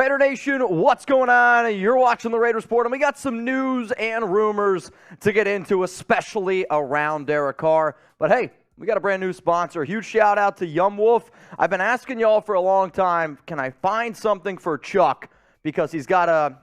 Raider Nation, what's going on? You're watching the Raiders Report, and we got some news and rumors to get into, especially around Derek Carr. But hey, we got a brand new sponsor. Huge shout out to Yum Wolf. I've been asking y'all for a long time, can I find something for Chuck? Because he's got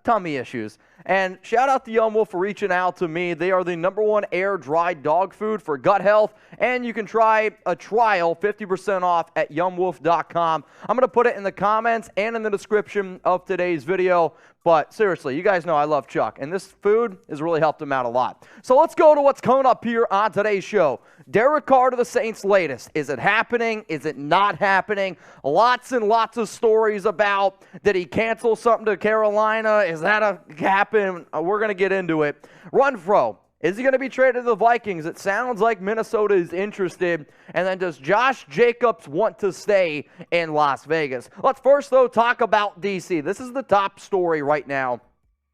tummy issues. And shout out to Yum Wolf for reaching out to me. They are the #1 air-dried dog food for gut health. And you can try a trial 50% off at yumwolf.com. I'm going to put it in the comments and in the description of today's video. But seriously, you guys know I love Chuck, and this food has really helped him out a lot. So let's go to what's coming up here on today's show. Derek Carr to the Saints' latest. Is it happening? Is it not happening? Lots and lots of stories about, did he cancel something to Carolina? Is that a happen? We're going to get into it. Renfrow. Is he going to be traded to the Vikings? It sounds like Minnesota is interested. And then does Josh Jacobs want to stay in Las Vegas? Let's first, though, talk about D.C. This is the top story right now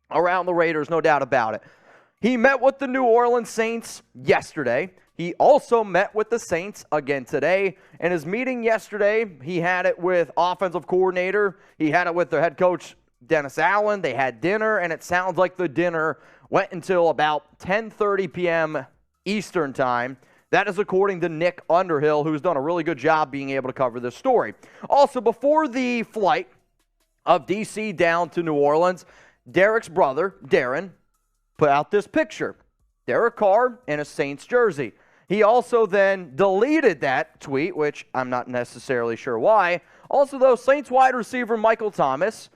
around the Raiders, no doubt about it. He met with the New Orleans Saints yesterday. He also met with the Saints again today. In his meeting yesterday, he had it with offensive coordinator. He had it with their head coach, Dennis Allen. They had dinner, and it sounds like the dinner went until about 10:30 p.m. Eastern time. That is according to Nick Underhill, who's done a really good job being able to cover this story. Also, before the flight of D.C. down to New Orleans, Derek's brother, Darren, put out this picture. Derek Carr in a Saints jersey. He also then deleted that tweet, which I'm not necessarily sure why. Also, though, Saints wide receiver Michael Thomas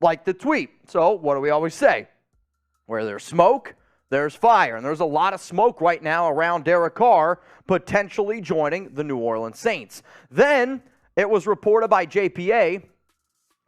liked the tweet. So, what do we always say? Where there's smoke, there's fire. And there's a lot of smoke right now around Derek Carr potentially joining the New Orleans Saints. Then, it was reported by JPA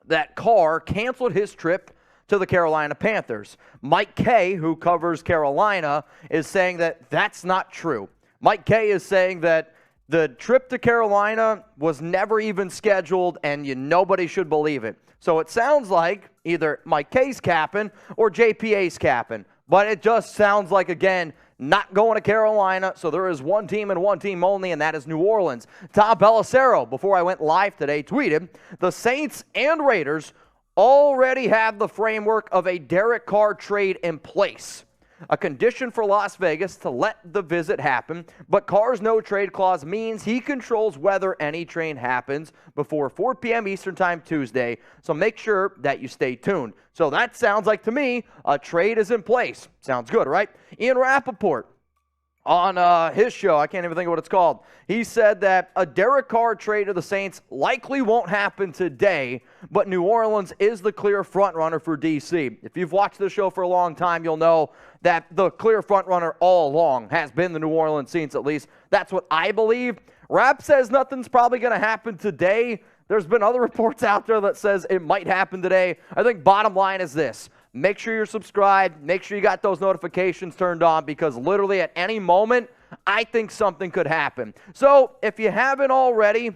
that Carr canceled his trip to the Carolina Panthers. Mike Kay, who covers Carolina, is saying that that's not true. Mike Kay is saying that the trip to Carolina was never even scheduled, and nobody should believe it. So it sounds like either Mike Kay's capping or JPA's capping. But it just sounds like, again, not going to Carolina. So there is one team and one team only, and that is New Orleans. Tom Pelissero, before I went live today, tweeted, the Saints and Raiders already have the framework of a Derek Carr trade in place. A condition for Las Vegas to let the visit happen, but Carr's no-trade clause means he controls whether any trade happens before 4 p.m. Eastern Time Tuesday, so make sure that you stay tuned. So that sounds like, to me, a trade is in place. Sounds good, right? Ian Rappaport, on his show, I can't even think of what it's called, he said that a Derek Carr trade to the Saints likely won't happen today, but New Orleans is the clear frontrunner for D.C. If you've watched this show for a long time, you'll know that the clear frontrunner all along has been the New Orleans Saints, at least. That's what I believe. Rapp says nothing's probably going to happen today. There's been other reports out there that says it might happen today. I think bottom line is this. Make sure you're subscribed. Make sure you got those notifications turned on, because literally at any moment, I think something could happen. So if you haven't already,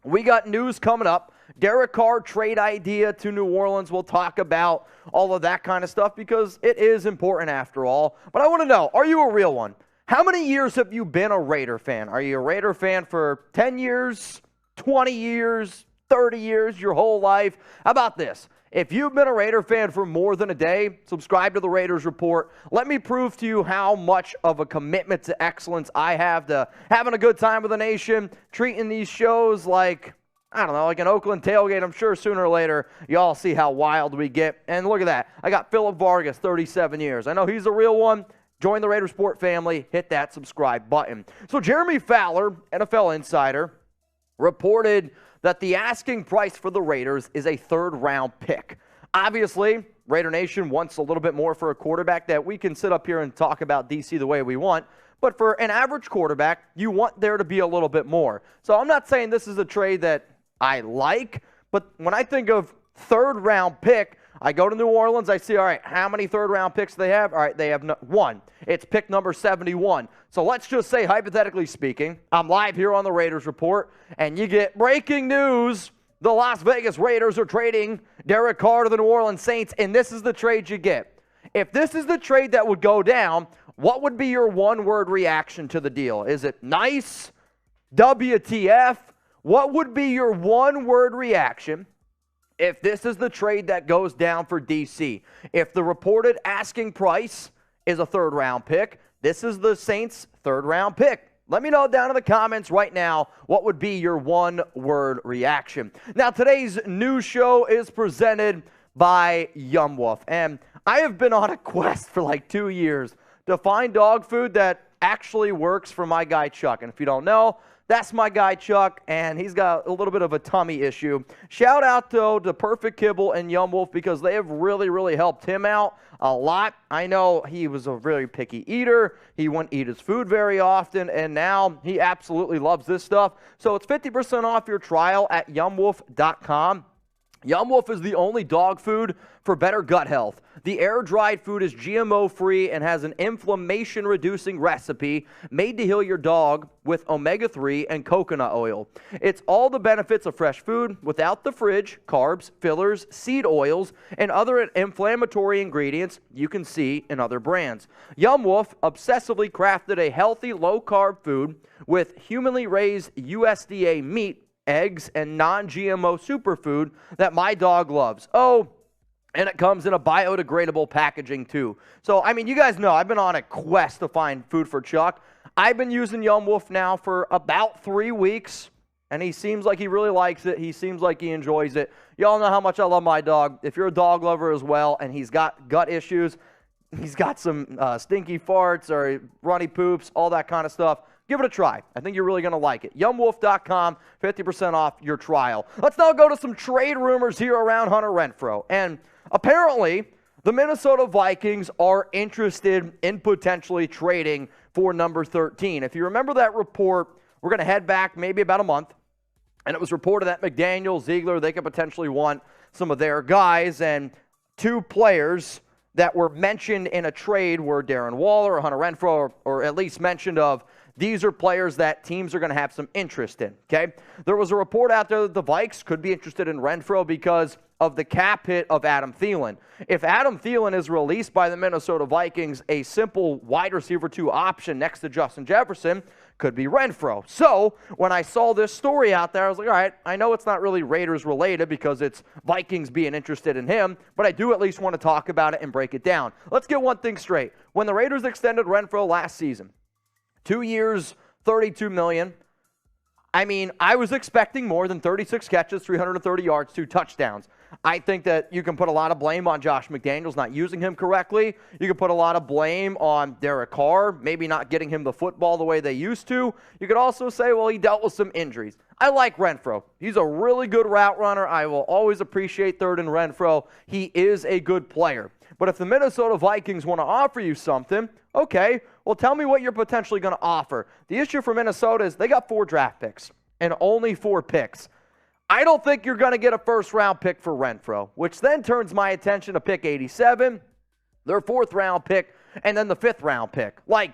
we got news coming up. Derek Carr trade idea to New Orleans. We'll talk about all of that kind of stuff because it is important after all. But I want to know, are you a real one? How many years have you been a Raider fan? Are you a Raider fan for 10 years, 20 years, 30 years, your whole life? How about this? If you've been a Raider fan for more than a day, subscribe to the Raiders Report. Let me prove to you how much of a commitment to excellence I have to having a good time with the nation, treating these shows like, I don't know, like an Oakland tailgate. I'm sure sooner or later y'all see how wild we get. And look at that. I got Philip Vargas, 37 years. I know he's a real one. Join the Raiders Report family. Hit that subscribe button. So Jeremy Fowler, NFL insider, reported that the asking price for the Raiders is a third-round pick. Obviously, Raider Nation wants a little bit more for a quarterback. That we can sit up here and talk about DC the way we want. But for an average quarterback, you want there to be a little bit more. So I'm not saying this is a trade that I like, but when I think of third-round pick, I go to New Orleans, I see, all right, how many third-round picks do they have? All right, they have one. It's pick number 71. So let's just say, hypothetically speaking, I'm live here on the Raiders Report, and you get breaking news. The Las Vegas Raiders are trading Derek Carr to the New Orleans Saints, and this is the trade you get. If this is the trade that would go down, what would be your one-word reaction to the deal? Is it nice? WTF? What would be your one-word reaction if this is the trade that goes down for DC, if the reported asking price is a third-round pick, this is the Saints' third-round pick. Let me know down in the comments right now what would be your one-word reaction. Now, today's news show is presented by Yum Wolf, and I have been on a quest for like 2 years to find dog food that actually works for my guy Chuck. And if you don't know, that's my guy Chuck, and he's got a little bit of a tummy issue. Shout out, though, to Perfect Kibble and Yum Wolf because they have really, really helped him out a lot. I know he was a very picky eater. He wouldn't eat his food very often, and now he absolutely loves this stuff. So it's 50% off your trial at yumwolf.com. Yum Wolf is the only dog food for better gut health. The air-dried food is GMO-free and has an inflammation-reducing recipe made to heal your dog with omega-3 and coconut oil. It's all the benefits of fresh food without the fridge, carbs, fillers, seed oils, and other inflammatory ingredients you can see in other brands. Yum Wolf obsessively crafted a healthy, low-carb food with humanly raised USDA meat, eggs, and non-GMO superfood that my dog loves. Oh, and it comes in a biodegradable packaging too. So, I mean, you guys know I've been on a quest to find food for Chuck. I've been using Yum Wolf now for about 3 weeks, and he seems like he really likes it. He seems like he enjoys it. Y'all know how much I love my dog. If you're a dog lover as well and he's got gut issues, he's got some stinky farts or runny poops, all that kind of stuff, give it a try. I think you're really going to like it. Yumwolf.com, 50% off your trial. Let's now go to some trade rumors here around Hunter Renfrow. And apparently, the Minnesota Vikings are interested in potentially trading for number 13. If you remember that report, we're going to head back maybe about a month. And it was reported that McDaniel, Ziegler, they could potentially want some of their guys. And 2 players that were mentioned in a trade were Darren Waller or Hunter Renfrow, or at least mentioned of. These are players that teams are going to have some interest in, okay? There was a report out there that the Vikes could be interested in Renfrow because of the cap hit of Adam Thielen. If Adam Thielen is released by the Minnesota Vikings, a simple wide receiver 2 option next to Justin Jefferson could be Renfrow. So when I saw this story out there, I was like, all right, I know it's not really Raiders related because it's Vikings being interested in him, but I do at least want to talk about it and break it down. Let's get one thing straight. When the Raiders extended Renfrow last season, 2 years, $32 million. I mean, I was expecting more than 36 catches, 330 yards, 2 touchdowns. I think that you can put a lot of blame on Josh McDaniels not using him correctly. You can put a lot of blame on Derek Carr, maybe not getting him the football the way they used to. You could also say, well, he dealt with some injuries. I like Renfrow. He's a really good route runner. I will always appreciate third and Renfrow. He is a good player. But if the Minnesota Vikings want to offer you something, okay, well, tell me what you're potentially going to offer. The issue for Minnesota is they got 4 draft picks and only 4 picks. I don't think you're going to get a first-round pick for Renfrow, which then turns my attention to pick 87, their 4th-round pick, and then the 5th-round pick. Like,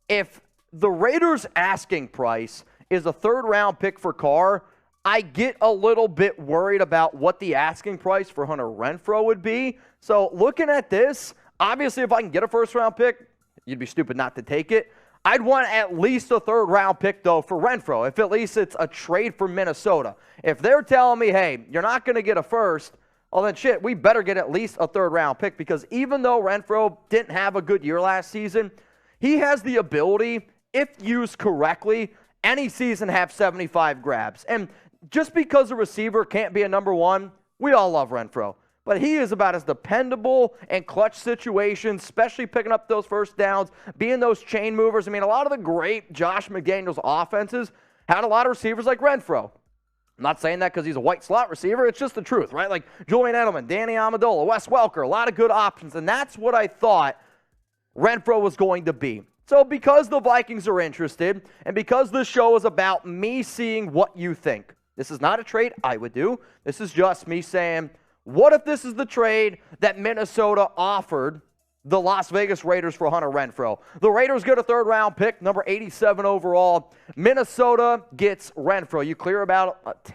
if the Raiders' asking price is a 3rd-round pick for Carr, I get a little bit worried about what the asking price for Hunter Renfrow would be. So looking at this, obviously if I can get a first-round pick, you'd be stupid not to take it. I'd want at least a 3rd-round pick, though, for Renfrow, if at least it's a trade for Minnesota. If they're telling me, hey, you're not going to get a first, well, then shit, we better get at least a 3rd-round pick because even though Renfrow didn't have a good year last season, he has the ability, if used correctly, any season have 75 grabs. And just because a receiver can't be a number 1, we all love Renfrow. But he is about as dependable in clutch situations, especially picking up those first downs, being those chain movers. I mean, a lot of the great Josh McDaniels offenses had a lot of receivers like Renfrow. I'm not saying that because he's a white slot receiver. It's just the truth, right? Like Julian Edelman, Danny Amendola, Wes Welker, a lot of good options. And that's what I thought Renfrow was going to be. So because the Vikings are interested and because this show is about me seeing what you think, this is not a trade I would do. This is just me saying, what if this is the trade that Minnesota offered the Las Vegas Raiders for Hunter Renfrow? The Raiders get a 3rd-round pick, number 87 overall. Minnesota gets Renfrow. You clear about,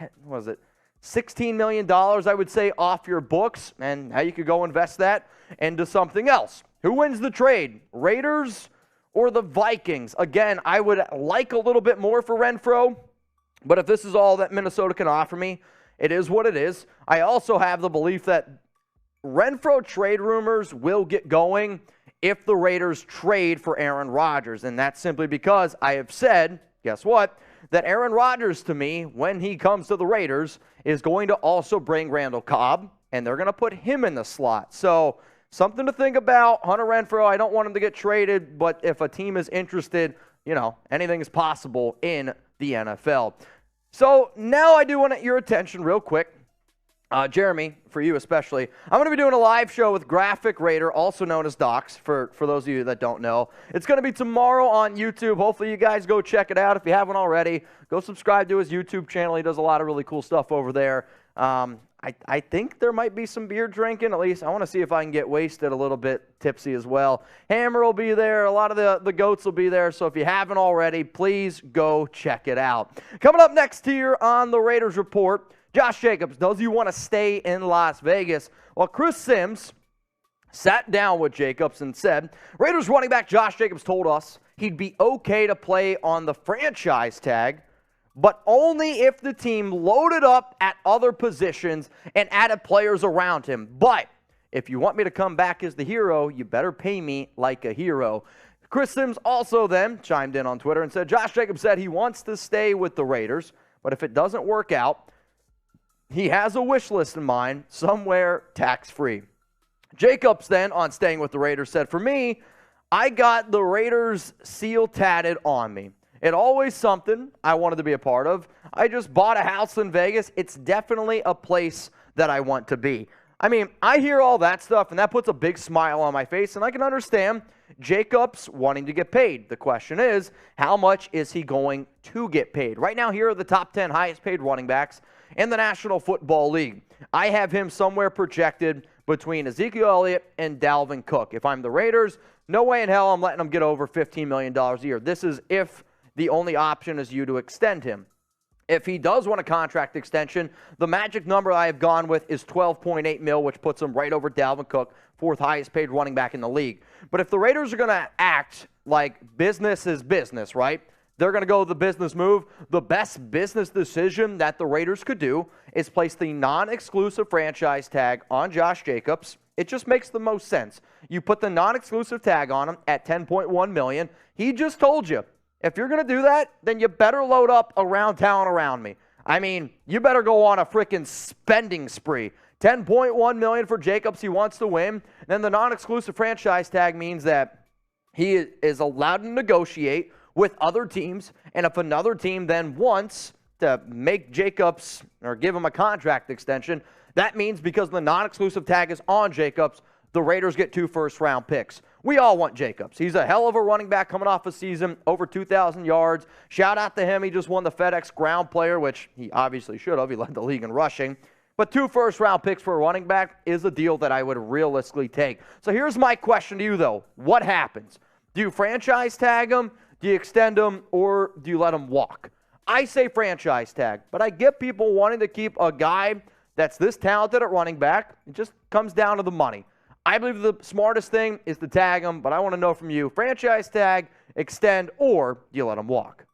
$16 million, I would say, off your books, and how you could go invest that into something else. Who wins the trade, Raiders or the Vikings? Again, I would like a little bit more for Renfrow, but if this is all that Minnesota can offer me, it is what it is. I also have the belief that Renfrow trade rumors will get going if the Raiders trade for Aaron Rodgers. And that's simply because I have said, guess what, that Aaron Rodgers, to me, when he comes to the Raiders, is going to also bring Randall Cobb, and they're going to put him in the slot. So something to think about. Hunter Renfrow, I don't want him to get traded, but if a team is interested, anything is possible in the NFL. So now I do want your attention real quick. Jeremy, for you especially, I'm going to be doing a live show with Graphic Raider, also known as Docs, for those of you that don't know. It's going to be tomorrow on YouTube. Hopefully you guys go check it out. If you haven't already, go subscribe to his YouTube channel. He does a lot of really cool stuff over there. I think there might be some beer drinking. At least I want to see if I can get wasted a little bit, tipsy as well. Hammer will be there. A lot of the goats will be there. So if you haven't already, please go check it out. Coming up next here on the Raiders Report, Josh Jacobs, does he want to stay in Las Vegas? Well, Chris Sims sat down with Jacobs and said, Raiders running back Josh Jacobs told us he'd be okay to play on the franchise tag, but only if the team loaded up at other positions and added players around him. But if you want me to come back as the hero, you better pay me like a hero. Chris Sims also then chimed in on Twitter and said, Josh Jacobs said he wants to stay with the Raiders, but if it doesn't work out, he has a wish list in mind, somewhere tax-free. Jacobs then, on staying with the Raiders, said, for me, I got the Raiders seal tatted on me. It always something I wanted to be a part of. I just bought a house in Vegas. It's definitely a place that I want to be. I mean, I hear all that stuff, and that puts a big smile on my face, and I can understand Jacobs wanting to get paid. The question is, how much is he going to get paid? Right now, here are the top 10 highest paid running backs in the National Football League. I have him somewhere projected between Ezekiel Elliott and Dalvin Cook. If I'm the Raiders, no way in hell I'm letting him get over $15 million a year. This is if the only option is you to extend him. If he does want a contract extension, the magic number I have gone with is $12.8 million, which puts him right over Dalvin Cook, fourth highest paid running back in the league. But if the Raiders are going to act like business is business, right? They're going to go the business move. The best business decision that the Raiders could do is place the non-exclusive franchise tag on Josh Jacobs. It just makes the most sense. You put the non-exclusive tag on him at $10.1 million. He just told you, if you're going to do that, then you better load up around town around me. I mean, you better go on a freaking spending spree. $10.1 million for Jacobs. He wants to win. Then the non-exclusive franchise tag means that he is allowed to negotiate with other teams, and if another team then wants to make Jacobs or give him a contract extension, that means because the non-exclusive tag is on Jacobs, the Raiders get 2 first-round picks. We all want Jacobs. He's a hell of a running back coming off a season, over 2,000 yards. Shout out to him. He just won the FedEx Ground Player, which he obviously should have. He led the league in rushing. But 2 first-round picks for a running back is a deal that I would realistically take. So here's my question to you, though. What happens? Do you franchise tag him? Do you extend him, or do you let him walk? I say franchise tag, but I get people wanting to keep a guy that's this talented at running back. It just comes down to the money. I believe the smartest thing is to tag him, but I want to know from you, franchise tag, extend, or do you let him walk?